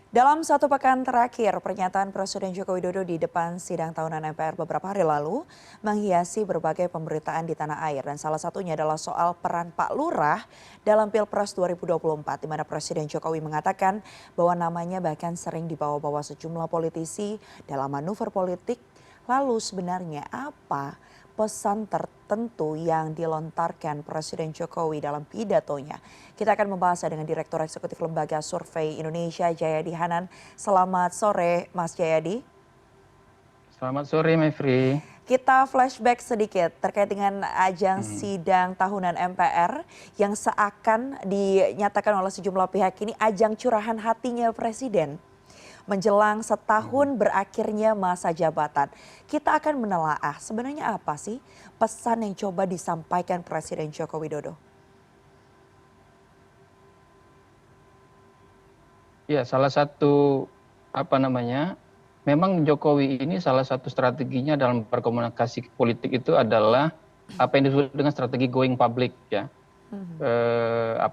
Dalam satu pekan terakhir, pernyataan Presiden Joko Widodo di depan sidang tahunan MPR beberapa hari lalu menghiasi berbagai pemberitaan di tanah air. Dan salah satunya adalah soal peran Pak Lurah dalam Pilpres 2024, di mana Presiden Jokowi mengatakan bahwa namanya bahkan sering dibawa-bawa sejumlah politisi dalam manuver politik. Lalu sebenarnya apa pesan tertentu yang dilontarkan Presiden Jokowi dalam pidatonya? Kita akan membahasnya dengan Direktur Eksekutif Lembaga Survei Indonesia, Jayadi Hanan. Selamat sore, Mas Jayadi. Selamat sore, Mevri. Kita flashback sedikit terkait dengan ajang sidang tahunan MPR yang seakan dinyatakan oleh sejumlah pihak ini ajang curahan hatinya Presiden. Menjelang setahun berakhirnya masa jabatan, kita akan menelaah sebenarnya apa sih pesan yang coba disampaikan Presiden Joko Widodo? Ya, salah satu memang Jokowi ini salah satu strateginya dalam berkomunikasi politik itu adalah apa yang disebut dengan strategi going public, ya.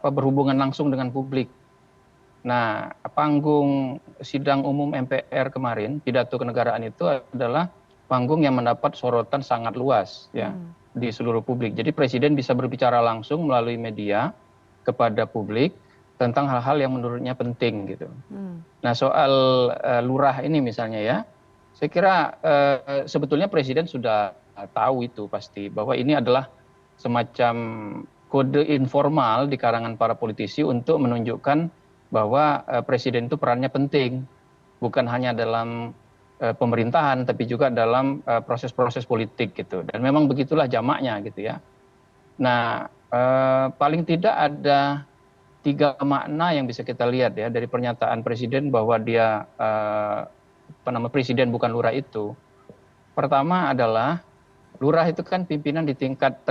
Berhubungan langsung dengan publik. Nah, panggung sidang umum MPR kemarin, pidato kenegaraan itu adalah panggung yang mendapat sorotan sangat luas, ya, di seluruh publik. Jadi Presiden bisa berbicara langsung melalui media kepada publik tentang hal-hal yang menurutnya penting, gitu. Nah, soal lurah ini misalnya, ya, saya kira sebetulnya Presiden sudah tahu itu pasti bahwa ini adalah semacam kode informal di karangan para politisi untuk menunjukkan bahwa Presiden itu perannya penting, bukan hanya dalam pemerintahan, tapi juga dalam proses-proses politik, gitu. Dan memang begitulah jamaknya, gitu, ya. Nah, paling tidak ada 3 makna yang bisa kita lihat, ya, dari pernyataan Presiden bahwa dia Presiden bukan lurah itu. Pertama adalah lurah itu kan pimpinan di tingkat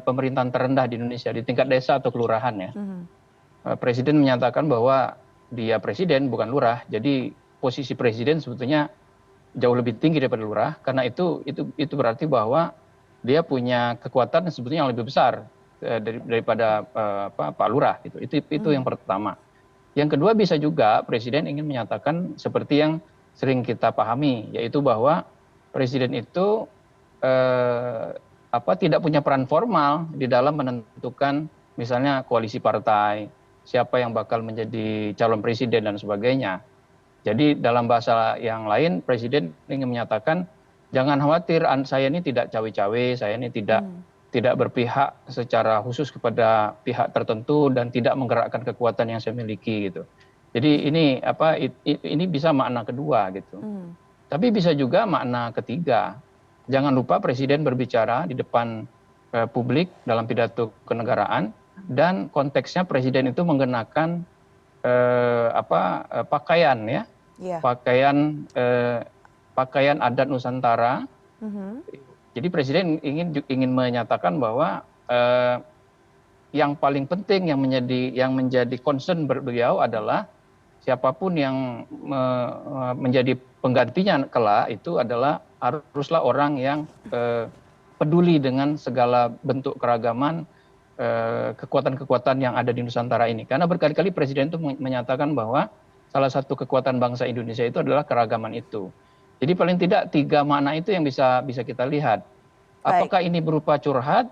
pemerintahan terendah di Indonesia, di tingkat desa atau kelurahan, ya. Presiden menyatakan bahwa dia presiden bukan lurah, jadi posisi presiden sebetulnya jauh lebih tinggi daripada lurah, karena itu berarti bahwa dia punya kekuatan sebetulnya yang lebih besar daripada Pak Lurah, gitu. Itu yang pertama. Yang kedua, bisa juga presiden ingin menyatakan seperti yang sering kita pahami, yaitu bahwa presiden itu tidak punya peran formal di dalam menentukan misalnya koalisi partai, siapa yang bakal menjadi calon presiden dan sebagainya. Jadi dalam bahasa yang lain, Presiden ingin menyatakan, jangan khawatir, saya ini tidak cawe-cawe, saya ini tidak berpihak secara khusus kepada pihak tertentu dan tidak menggerakkan kekuatan yang saya miliki, gitu. Jadi ini bisa makna kedua, gitu. Tapi bisa juga makna ketiga. Jangan lupa Presiden berbicara di depan publik dalam pidato kenegaraan, dan konteksnya Presiden itu mengenakan pakaian, ya, pakaian adat Nusantara. Jadi Presiden ingin menyatakan bahwa yang paling penting yang menjadi concern beliau adalah siapapun yang menjadi penggantinya kelak itu haruslah orang yang peduli dengan segala bentuk keragaman kekuatan-kekuatan yang ada di Nusantara ini. Karena berkali-kali Presiden itu menyatakan bahwa salah satu kekuatan bangsa Indonesia itu adalah keragaman itu. Jadi paling tidak 3 makna itu yang bisa kita lihat. Apakah ini berupa curhat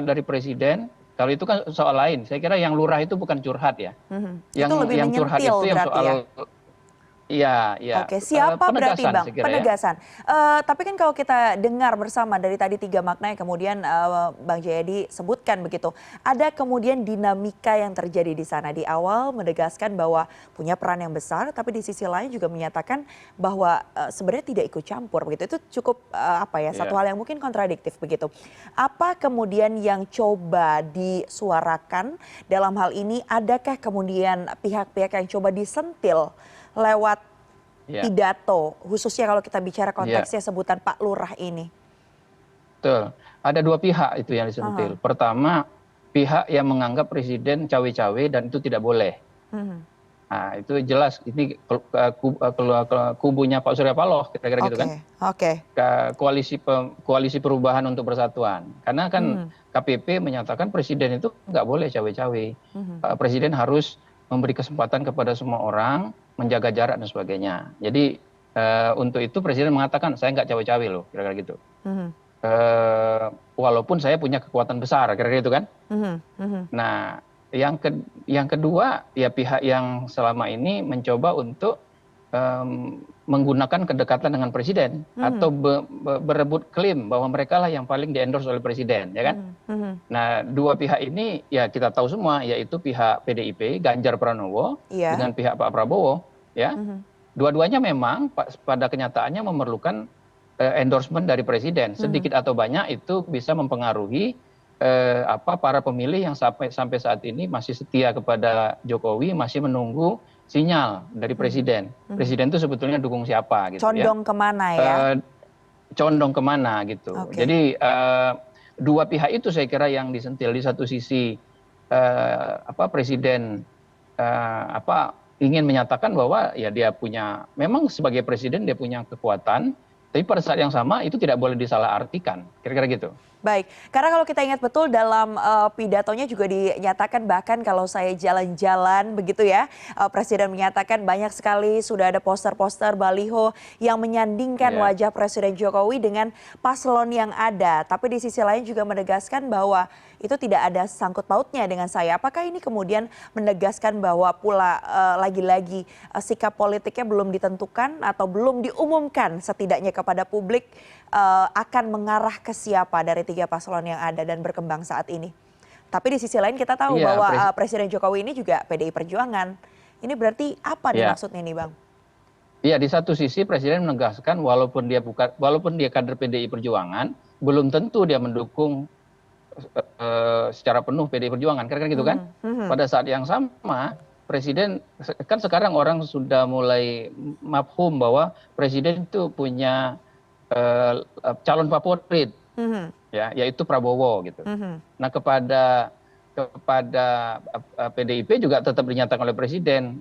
dari Presiden? Kalau itu kan soal lain. Saya kira yang lurah itu bukan curhat, ya. Yang curhat itu yang soal, iya, Oke, siapa berarti, Bang? Penegasan. Tapi kan kalau kita dengar bersama dari tadi 3 makna yang kemudian Bang Jayadi sebutkan begitu, ada kemudian dinamika yang terjadi di sana. Di awal menegaskan bahwa punya peran yang besar, tapi di sisi lain juga menyatakan bahwa sebenarnya tidak ikut campur begitu. Itu cukup satu hal yang mungkin kontradiktif begitu. Apa kemudian yang coba disuarakan dalam hal ini? Adakah kemudian pihak-pihak yang coba disentil lewat pidato, khususnya kalau kita bicara konteksnya sebutan Pak Lurah ini? Betul. Ada 2 pihak itu yang disentil. Pertama, pihak yang menganggap Presiden cawe-cawe dan itu tidak boleh. Nah, itu jelas ini kubunya Pak Surya Paloh, kira-kira gitu kan. Koalisi Perubahan untuk Persatuan. Karena kan KPP menyatakan Presiden itu nggak boleh cawe-cawe. Presiden harus memberi kesempatan kepada semua orang menjaga jarak dan sebagainya. Jadi untuk itu Presiden mengatakan saya nggak cawe-cawe loh, kira-kira gitu. Mhm. Walaupun saya punya kekuatan besar, kira-kira itu kan. Mhm. Mhm. Nah, yang kedua ya pihak yang selama ini mencoba untuk menggunakan kedekatan dengan presiden atau Mhm. berebut klaim bahwa mereka lah yang paling di-endorse oleh presiden, ya kan? Mhm. Mhm. Nah, dua pihak ini ya kita tahu semua, yaitu pihak PDIP, Ganjar Pranowo, Iya. dengan pihak Pak Prabowo, ya. Mhm. Dua-duanya memang pada kenyataannya memerlukan endorsement dari presiden. Mhm. Sedikit atau banyak itu bisa mempengaruhi para pemilih yang sampai saat ini masih setia kepada Jokowi, masih menunggu sinyal dari Mhm. presiden. Mhm. Presiden itu sebetulnya dukung siapa gitu ya. Condong kemana ya? Eh, Condong kemana gitu. Oke. Jadi dua pihak itu saya kira yang disentil. Di satu sisi presiden ingin menyatakan bahwa ya dia punya, memang sebagai presiden dia punya kekuatan, tapi pada saat yang sama itu tidak boleh disalahartikan, kira-kira gitu. Baik, karena kalau kita ingat betul dalam pidatonya juga dinyatakan bahkan kalau saya jalan-jalan begitu ya, Presiden menyatakan banyak sekali sudah ada poster-poster baliho yang menyandingkan Ya. wajah Presiden Jokowi dengan paslon yang ada. Tapi di sisi lain juga menegaskan bahwa itu tidak ada sangkut pautnya dengan saya. Apakah ini kemudian menegaskan bahwa pula lagi-lagi sikap politiknya belum ditentukan atau belum diumumkan setidaknya kepada publik akan mengarah ke siapa dari tiga paslon yang ada dan berkembang saat ini. Tapi di sisi lain kita tahu Iya, bahwa Presiden Jokowi ini juga PDI Perjuangan. Ini berarti apa nih ya. maksudnya nih Bang? Iya, di satu sisi Presiden menegaskan walaupun dia kader PDI Perjuangan, belum tentu dia mendukung secara penuh PDI Perjuangan, kira-kira gitu kan? Mhm. Mhm. Pada saat yang sama, Presiden kan sekarang orang sudah mulai mafhum bahwa Presiden itu punya calon favorit, Mhm. ya, yaitu Prabowo gitu. Mhm. Nah, kepada PDIP juga tetap dinyatakan oleh Presiden,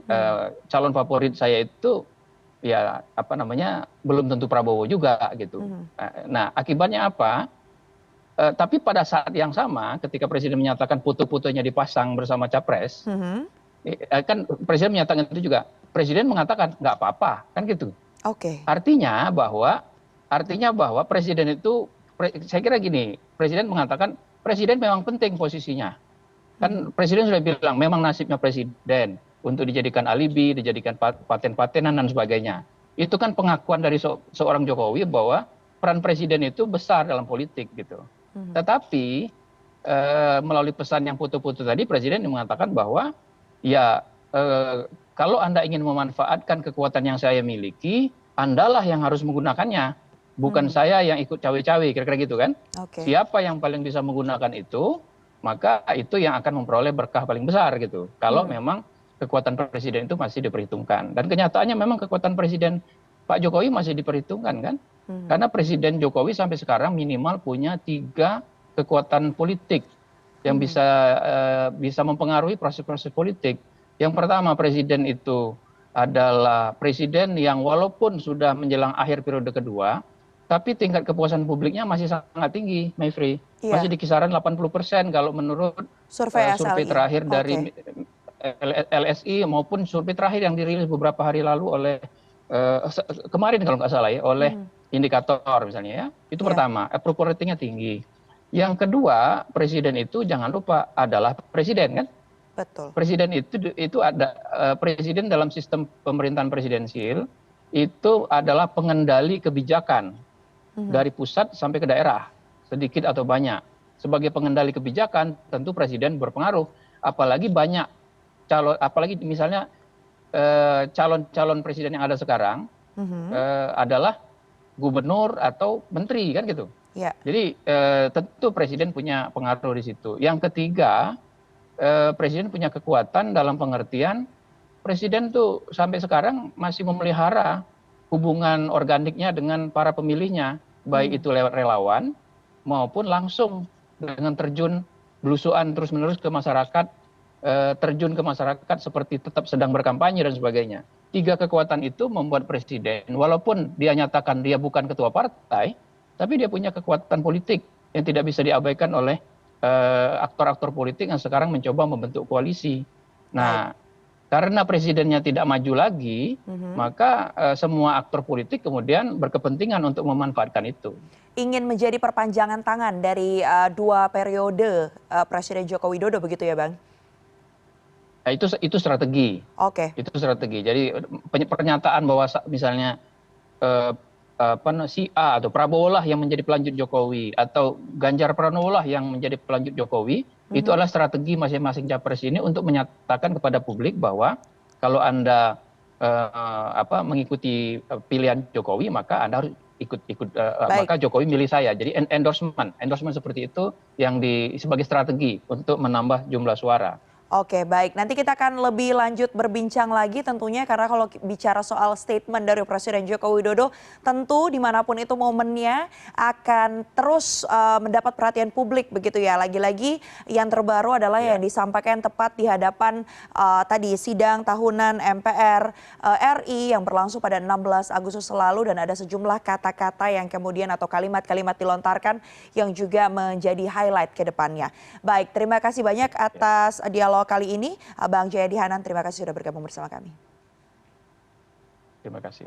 calon favorit saya itu ya belum tentu Prabowo juga gitu. Mhm. Nah, akibatnya apa? Tapi pada saat yang sama, ketika Presiden menyatakan foto-fotonya dipasang bersama capres, Mhm. kan Presiden menyatakan itu juga. Presiden mengatakan nggak apa-apa, kan gitu. Oke. Artinya bahwa Presiden itu, saya kira gini, Presiden mengatakan Presiden memang penting posisinya. Kan Presiden sudah bilang memang nasibnya Presiden untuk dijadikan alibi, dijadikan paten-patenan dan sebagainya. Itu kan pengakuan dari seorang Jokowi bahwa peran Presiden itu besar dalam politik gitu. Mhm. Tetapi melalui pesan yang foto-foto tadi, Presiden mengatakan bahwa ya kalau Anda ingin memanfaatkan kekuatan yang saya miliki, Andalah yang harus menggunakannya, bukan Mhm. saya yang ikut cawe-cawe, kira-kira gitu kan. Oke. Siapa yang paling bisa menggunakan itu, maka itu yang akan memperoleh berkah paling besar gitu. Kalau Mhm. memang kekuatan presiden itu masih diperhitungkan. Dan kenyataannya memang kekuatan presiden Pak Jokowi masih diperhitungkan kan. Mhm. Karena Presiden Jokowi sampai sekarang minimal punya 3 kekuatan politik yang Mhm. bisa mempengaruhi proses-proses politik. Yang pertama, presiden itu adalah presiden yang walaupun sudah menjelang akhir periode kedua, tapi tingkat kepuasan publiknya masih sangat tinggi, Mayfrey. Masih Iya. di kisaran 80% kalau menurut Survei survei SLI. terakhir Oke. dari LSI maupun survei terakhir yang dirilis beberapa hari lalu oleh kemarin kalau nggak salah ya, oleh Mhm. Indikator misalnya ya. Itu Iya. pertama, approval ratingnya tinggi. Yang kedua, presiden itu jangan lupa adalah presiden kan. Betul. Presiden itu ada presiden dalam sistem pemerintahan presidensil itu adalah pengendali kebijakan Mhm. dari pusat sampai ke daerah, sedikit atau banyak. Sebagai pengendali kebijakan, tentu presiden berpengaruh. Apalagi banyak apalagi misalnya calon-calon presiden yang ada sekarang Mhm. adalah gubernur atau menteri kan gitu. Ya. Jadi tentu presiden punya pengaruh di situ. Yang ketiga, presiden punya kekuatan dalam pengertian presiden tuh sampai sekarang masih memelihara hubungan organiknya dengan para pemilihnya, baik Mhm. itu lewat relawan maupun langsung dengan terjun belusuan terus-menerus ke masyarakat, terjun ke masyarakat seperti tetap sedang berkampanye dan sebagainya. 3 kekuatan itu membuat presiden, walaupun dia nyatakan dia bukan ketua partai, tapi dia punya kekuatan politik yang tidak bisa diabaikan oleh aktor-aktor politik yang sekarang mencoba membentuk koalisi. Baik. Nah, karena presidennya tidak maju lagi, maka semua aktor politik kemudian berkepentingan untuk memanfaatkan itu. Ingin menjadi perpanjangan tangan dari 2 periode Presiden Joko Widodo begitu ya Bang? Nah, itu strategi. Oke. Itu strategi. Jadi pernyataan bahwa misalnya si A atau Prabowo lah yang menjadi pelanjut Jokowi atau Ganjar Pranowo lah yang menjadi pelanjut Jokowi, itu adalah strategi masing-masing capres ini untuk menyatakan kepada publik bahwa kalau Anda mengikuti pilihan Jokowi, maka Anda harus ikut maka Jokowi milih saya. Jadi endorsement seperti itu yang sebagai strategi untuk menambah jumlah suara. Oke, baik. Nanti kita akan lebih lanjut berbincang lagi tentunya karena kalau bicara soal statement dari Presiden Joko Widodo, tentu dimanapun itu momennya akan terus mendapat perhatian publik begitu ya. Lagi-lagi yang terbaru adalah yang disampaikan tepat di hadapan tadi sidang tahunan MPR RI yang berlangsung pada 16 Agustus lalu dan ada sejumlah kata-kata yang kemudian atau kalimat-kalimat dilontarkan yang juga menjadi highlight ke depannya. Baik, terima kasih banyak atas dialog kali ini, Bang Jayadi Hanan, terima kasih sudah bergabung bersama kami. Terima kasih.